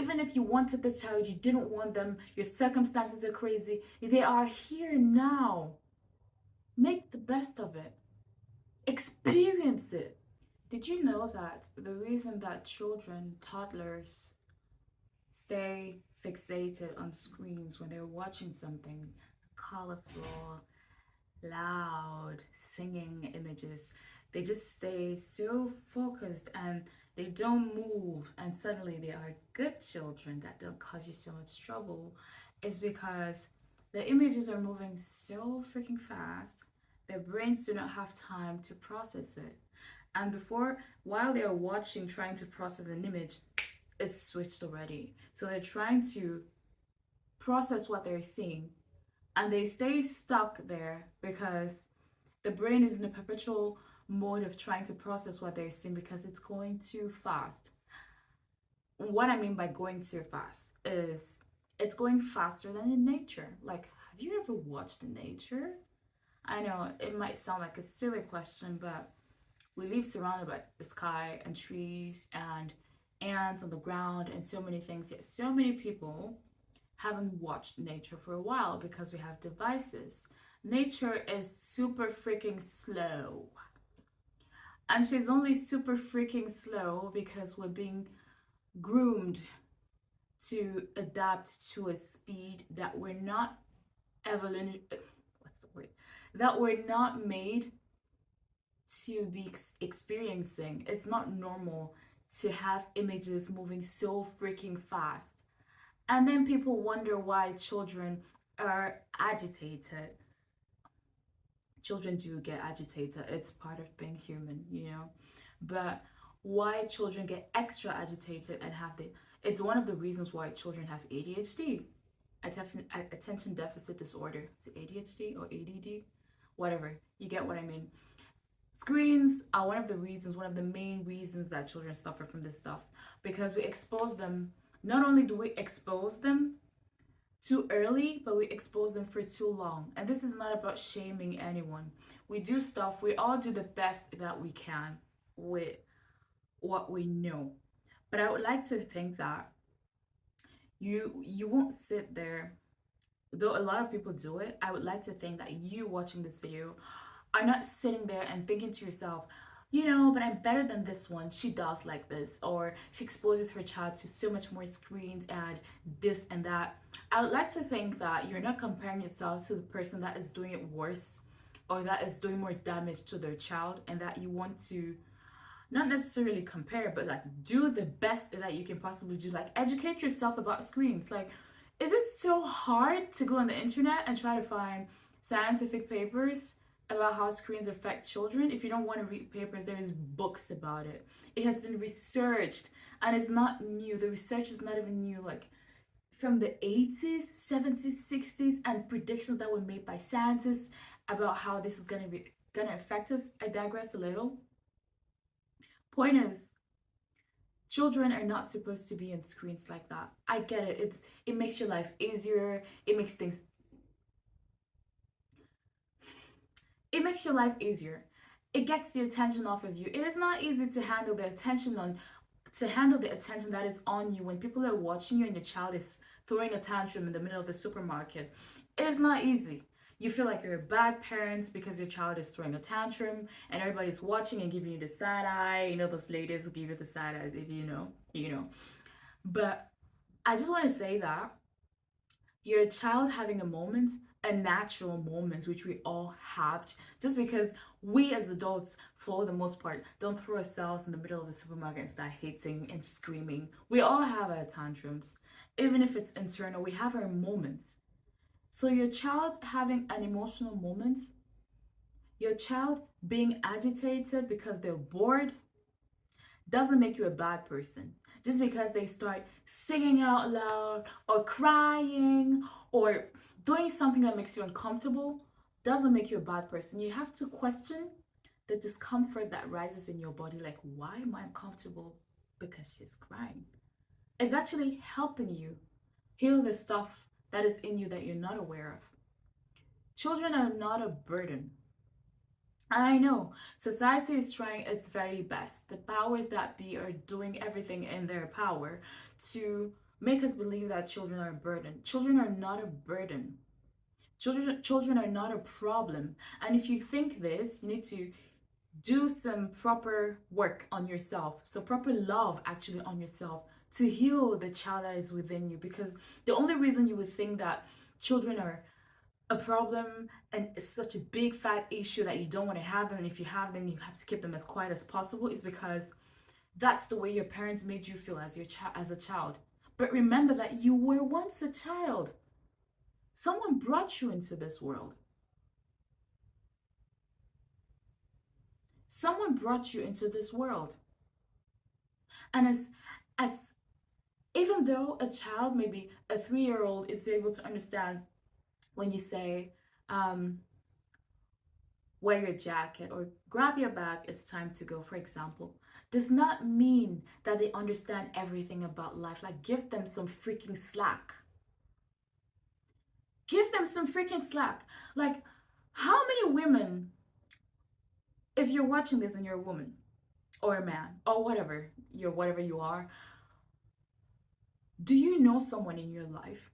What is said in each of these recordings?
Even if you wanted this child, you didn't want them, your circumstances are crazy, they are here now. Make the best of it. Experience it. Did you know that the reason that children, toddlers, stay fixated on screens when they're watching something colorful, loud, singing images, they just stay so focused and they don't move, and suddenly they are good children that don't cause you so much trouble, is because the images are moving so freaking fast, their brains do not have time to process it. And while they are watching, trying to process an image, it's switched already. So they're trying to process what they're seeing and they stay stuck there because the brain is in a perpetual mode of trying to process what they're seeing because it's going too fast. What I mean by going too fast is it's going faster than in nature. Like, have you ever watched nature? I know it might sound like a silly question, but we live surrounded by the sky and trees and ants on the ground and so many things. Yet so many people haven't watched nature for a while because we have devices. Nature is super freaking slow. And she's only super freaking slow because we're being groomed to adapt to a speed that we're not what's the word? That we're not made to be experiencing. It's not normal to have images moving so freaking fast. And then people wonder why children are agitated. Children do get agitated. It's part of being human, you know. But why children get extra agitated and it's one of the reasons why children have ADHD, attention deficit disorder. Is it ADHD or ADD? Whatever. You get what I mean. Screens are one of the main reasons that children suffer from this stuff because we expose them. Not only do we expose them too early, but we expose them for too long. And this is not about shaming anyone. We all do the best that we can with what we know. But I would like to think that you won't sit there, though a lot of people do it. I would like to think that you watching this video are not sitting there and thinking to yourself, but I'm better than this one. She does like this, or she exposes her child to so much more screens and this and that. I would like to think that you're not comparing yourself to the person that is doing it worse or that is doing more damage to their child, and that you want to not necessarily compare, but like do the best that you can possibly do. Like educate yourself about screens. Like, is it so hard to go on the internet and try to find scientific papers about how screens affect children? If you don't want to read papers, there's books about it. It has been researched and it's not new. The research is not even new. Like from the 80s, 70s, 60s, and predictions that were made by scientists about how this is gonna affect us. I digress a little. Point is, children are not supposed to be in screens like that. I get it. It makes your life easier. It makes your life easier. It gets the attention off of you. It is not easy to handle the attention that is on you when people are watching you and your child is throwing a tantrum in the middle of the supermarket. It is not easy. You feel like you're a bad parent because your child is throwing a tantrum and everybody's watching and giving you the side eye. You know, those ladies who give you the side eyes if you know. But I just want to say that your child having a natural moment, which we all have, just because we as adults, for the most part, don't throw ourselves in the middle of the supermarket and start hitting and screaming. We all have our tantrums. Even if it's internal, we have our moments. So your child having an emotional moment, your child being agitated because they're bored, doesn't make you a bad person. Just because they start singing out loud or crying or doing something that makes you uncomfortable doesn't make you a bad person. You have to question the discomfort that rises in your body. Like, why am I uncomfortable? Because she's crying. It's actually helping you heal the stuff that is in you that you're not aware of. Children are not a burden. And I know society is trying its very best. The powers that be are doing everything in their power to make us believe that children are a burden. Children are not a burden. Children are not a problem. And if you think this, you need to do some proper work on yourself. So proper love actually on yourself to heal the child that is within you. Because the only reason you would think that children are a problem and it's such a big fat issue that you don't want to have them, and if you have them you have to keep them as quiet as possible, is because that's the way your parents made you feel as as a child. But remember that you were once a child. Someone brought you into this world. Someone brought you into this world. And as even though a child, maybe a 3-year old, is able to understand when you say, wear your jacket or grab your bag, it's time to go, for example, does not mean that they understand everything about life. Like, give them some freaking slack. Give them some freaking slack. Like, how many women, if you're watching this and you're a woman or a man or whatever you are, do you know someone in your life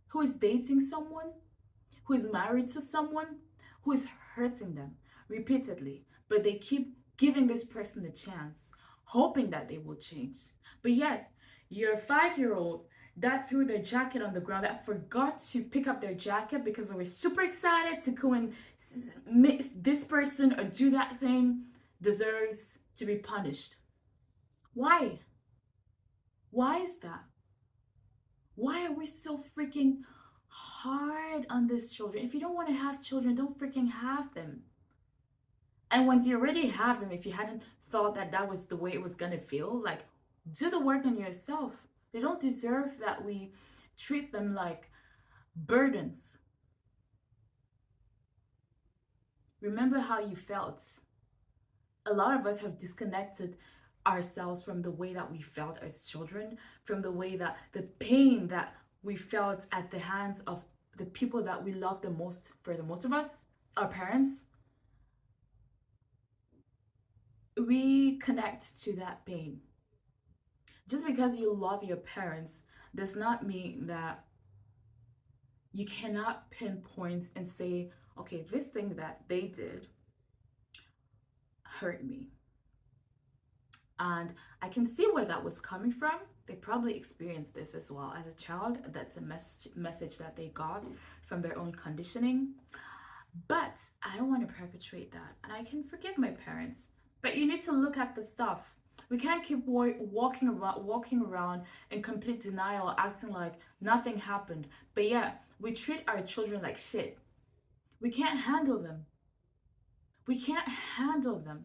who is dating someone, who is married to someone, who is hurting them repeatedly, but they keep giving this person a chance, hoping that they will change? But yet, your 5-year old that threw their jacket on the ground, that forgot to pick up their jacket because they were super excited to go and mix this person or do that thing, deserves to be punished. Why? Why is that? Why are we so freaking hard on these children? If you don't want to have children, don't freaking have them. And once you already have them, if you hadn't thought that that was the way it was going to feel, like, do the work on yourself. They don't deserve that we treat them like burdens. Remember how you felt. A lot of us have disconnected ourselves from the way that we felt as children, from the way that the pain that we felt at the hands of the people that we love the most, for the most of us, our parents. We connect to that pain. Just because you love your parents does not mean that you cannot pinpoint and say, okay, this thing that they did hurt me. And I can see where that was coming from. They probably experienced this as well as a child. That's a message that they got from their own conditioning. But I don't want to perpetuate that. And I can forgive my parents. But you need to look at the stuff. We can't keep walking around in complete denial, acting like nothing happened. But yeah, we treat our children like shit. We can't handle them. We can't handle them.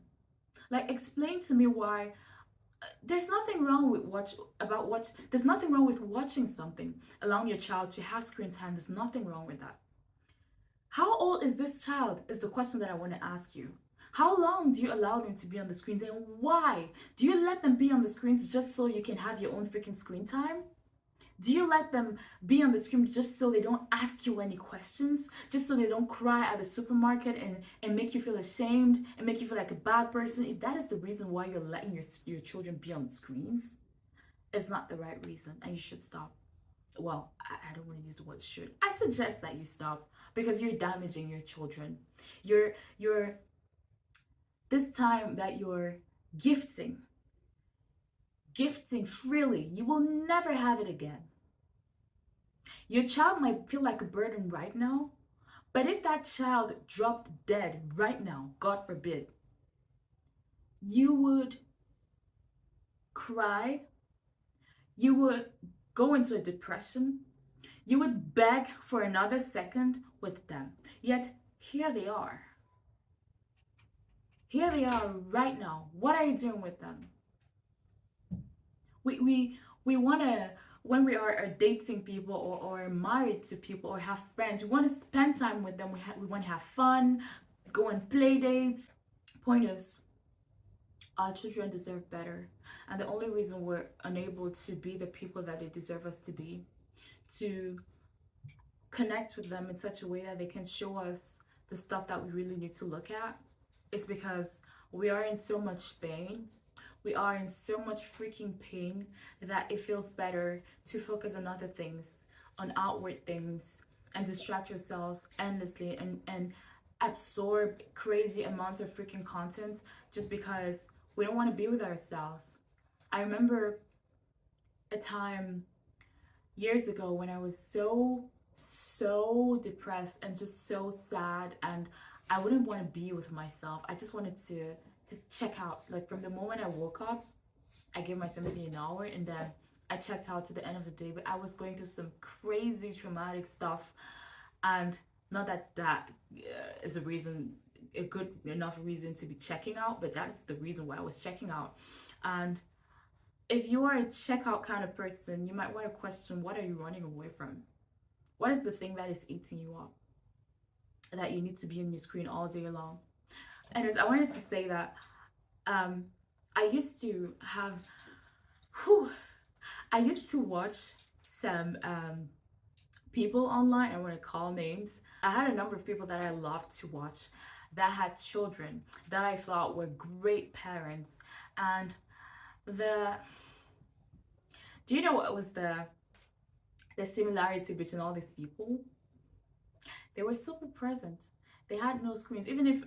Like, explain to me why. There's nothing wrong with there's nothing wrong with watching something, allowing your child to have screen time. There's nothing wrong with that. How old is this child is the question that I want to ask you. How long do you allow them to be on the screens, and why? Do you let them be on the screens just so you can have your own freaking screen time? Do you let them be on the screen just so they don't ask you any questions? Just so they don't cry at the supermarket and make you feel ashamed and make you feel like a bad person? If that is the reason why you're letting your children be on screens, it's not the right reason, and you should stop. Well, I don't want to use the word should. I suggest that you stop, because you're damaging your children. You're this time that you're gifting freely, you will never have it again. Your child might feel like a burden right now, but if that child dropped dead right now, God forbid, you would cry, you would go into a depression, you would beg for another second with them. Yet here they are. Here they are right now. What are you doing with them? We want to, when we are dating people or married to people or have friends, we want to spend time with them. We want to have fun, go on play dates. Point is, our children deserve better. And the only reason we're unable to be the people that they deserve us to be, to connect with them in such a way that they can show us the stuff that we really need to look at, is because we are in so much pain. We are in so much freaking pain that it feels better to focus on other things, on outward things, and distract yourselves endlessly and absorb crazy amounts of freaking content just because we don't want to be with ourselves. I remember a time years ago when I was so depressed and just so sad, and I wouldn't want to be with myself. I just wanted to just check out. Like from the moment I woke up, I gave myself maybe an hour and then I checked out to the end of the day. But I was going through some crazy traumatic stuff, and not that that is a reason, a good enough reason to be checking out, but that's the reason why I was checking out. And if you are a checkout kind of person, you might want to question, what are you running away from? What is the thing that is eating you up, that you need to be on your screen all day long? Anyways, I wanted to say that um, I used to have, whew, I used to watch some people online. I want to call names. I had a number of people that I loved to watch that had children that I thought were great parents. And the do you know what was the similarity between all these people? They were super present. They had no screens. Even if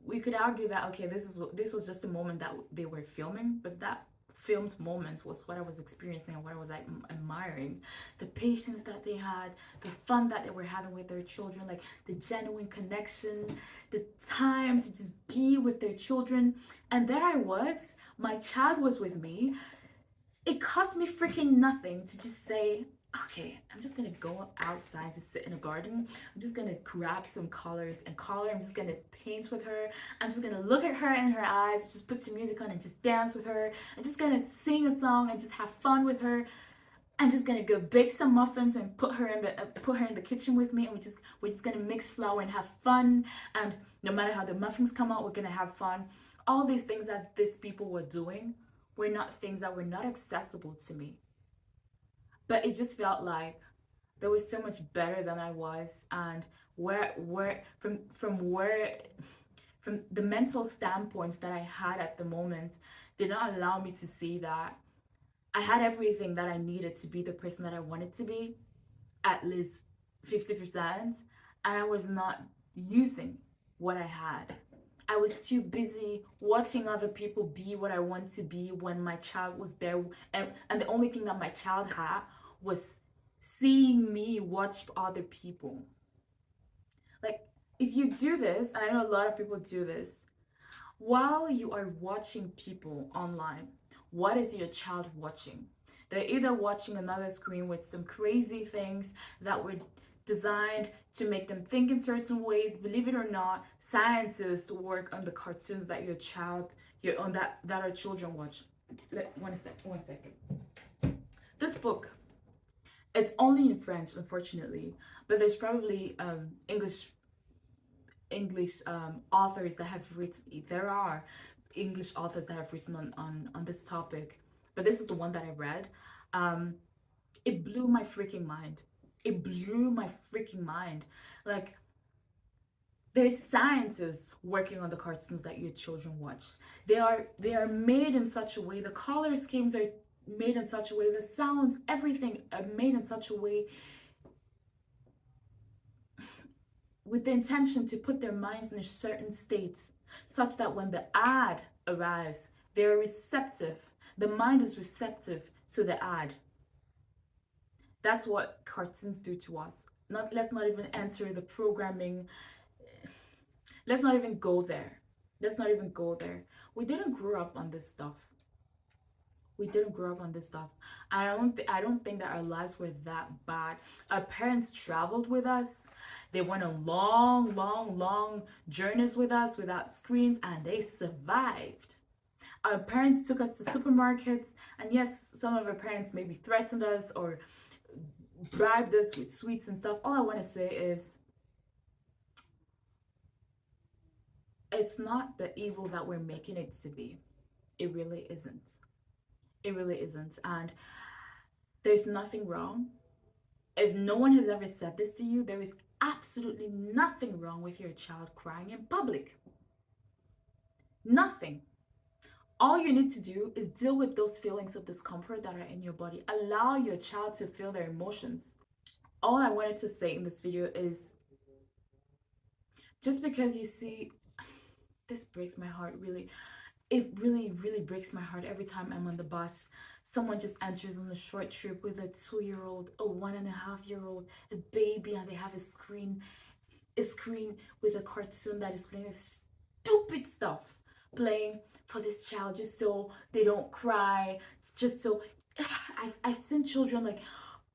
we could argue that okay, this was just a moment that they were filming, but that filmed moment was what I was experiencing and what I was like admiring. The patience that they had, the fun that they were having with their children, like the genuine connection, the time to just be with their children. And there I was, my child was with me. It cost me freaking nothing to just say, okay, I'm just gonna go outside to sit in a garden. I'm just gonna grab some colors and color. I'm just gonna paint with her. I'm just gonna look at her in her eyes, just put some music on and just dance with her. I'm just gonna sing a song and just have fun with her. I'm just gonna go bake some muffins and put her in the kitchen with me, and we're just gonna mix flour and have fun. And no matter how the muffins come out, we're gonna have fun. All these things that these people were doing were not things that were not accessible to me. But it just felt like they were so much better than I was, and where from the mental standpoints that I had at the moment did not allow me to see that I had everything that I needed to be the person that I wanted to be, at least 50%, and I was not using what I had. I was too busy watching other people be what I want to be when my child was there. And the only thing that my child had was seeing me watch other people. Like, if you do this, and I know a lot of people do this, while you are watching people online, what is your child watching? They're either watching another screen with some crazy things that were designed to make them think in certain ways. Believe it or not, scientists work on the cartoons that your on that our children watch. One second. This book, it's only in French, unfortunately, but there's probably English authors that have written. There are English authors that have written on this topic, but this is the one that I read. Um, it blew my freaking mind. It blew my freaking mind. Like, there's scientists working on the cartoons that your children watch. They are made in such a way. The color schemes are made in such a way. The sounds, everything are made in such a way with the intention to put their minds in a certain state, such that when the ad arrives, they're receptive. The mind is receptive to the ad. That's what cartoons do to us. Let's not even enter the programming. Let's not even go there. Let's not even go there. We didn't grow up on this stuff. We didn't grow up on this stuff. I don't think that our lives were that bad. Our parents traveled with us. They went on long journeys with us without screens, and they survived. Our parents took us to supermarkets, and yes, some of our parents maybe threatened us or bribed us with sweets and stuff. All I want to say is, it's not the evil that we're making it to be. It really isn't. It really isn't. And there's nothing wrong. If no one has ever said this to you, there is absolutely nothing wrong with your child crying in public. Nothing. All you need to do is deal with those feelings of discomfort that are in your body. Allow your child to feel their emotions. All I wanted to say in this video is, just because you see, this breaks my heart, really. It really, really breaks my heart every time I'm on the bus. Someone just enters on a short trip with a 2-year-old, a 1.5-year-old, a baby, and they have a screen with a cartoon that is playing stupid stuff, playing for this child just so they don't cry. It's just so I've seen children like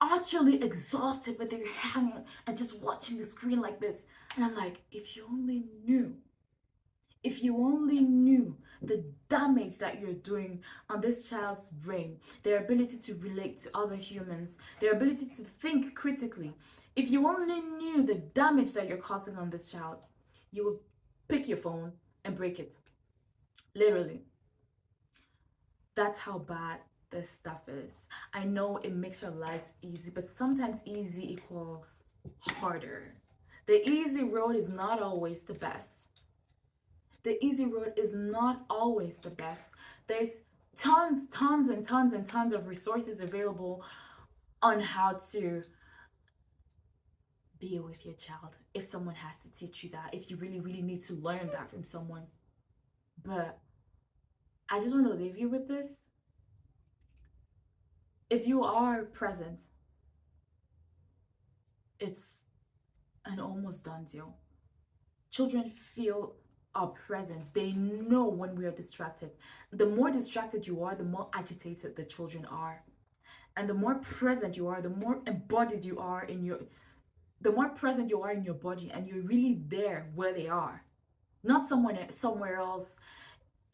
utterly exhausted, but they're hanging and just watching the screen like this. And I'm like, if you only knew the damage that you're doing on this child's brain, their ability to relate to other humans, their ability to think critically, if you only knew the damage that you're causing on this child, you would pick your phone and break it. Literally. That's how bad this stuff is. I know it makes your lives easy, but sometimes easy equals harder. The easy road is not always the best. The easy road is not always the best. There's tons of resources available on how to be with your child, if someone has to teach you that, if you really need to learn that from someone. But I just want to leave you with this. If you are present, it's an almost done deal. Children feel our presence. They know when we are distracted. The more distracted you are, the more agitated the children are. And the more present you are, the more embodied you are in your the more present you are in your body, and you're really there where they are. Not somewhere else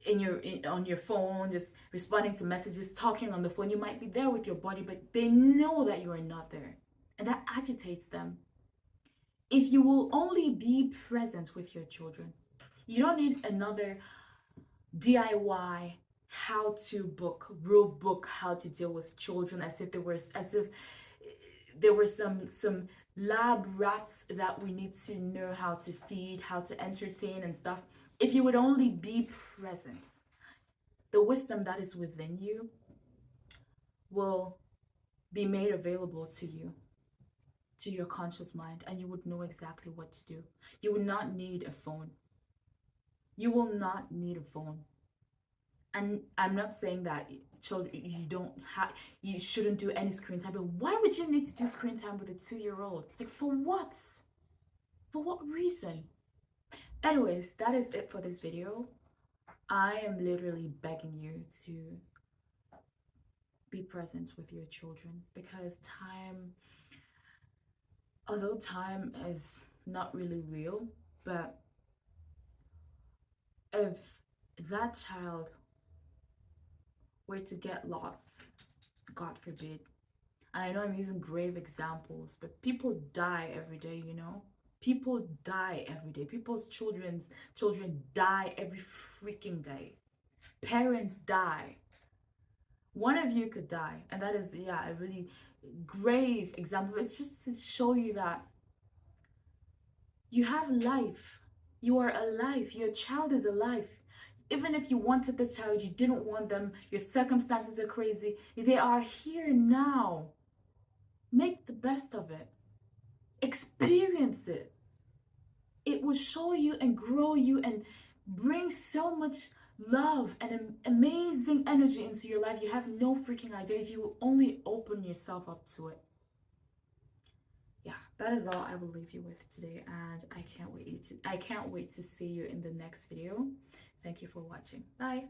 on your phone, just responding to messages, talking on the phone. You might be there with your body, but they know that you are not there. And that agitates them. If you will only be present with your children, you don't need another DIY how-to book, rule book, how to deal with children, as if there were some lab rats that we need to know how to feed, how to entertain and stuff. If you would only be present, the wisdom that is within you will be made available to you, to your conscious mind, and you would know exactly what to do. You would not need a phone. You will not need a phone. And I'm not saying that children, you shouldn't do any screen time, but why would you need to do screen time with a 2-year-old? Like, for what? For what reason? Anyways, that is it for this video. I am literally begging you to be present with your children, because although time is not really real, but if that child were to get lost, God forbid, and I know I'm using grave examples, but people die every day, People die every day. People's children die every freaking day. Parents die. One of you could die, and that is, a really grave example. It's just to show you that you have life. You are alive. Your child is alive. Even if you wanted this child, you didn't want them, your circumstances are crazy, they are here now. Make the best of it. Experience it. It will show you and grow you and bring so much love and amazing energy into your life. You have no freaking idea if you will only open yourself up to it. Yeah, that is all I will leave you with today, and I can't wait to see you in the next video. Thank you for watching. Bye.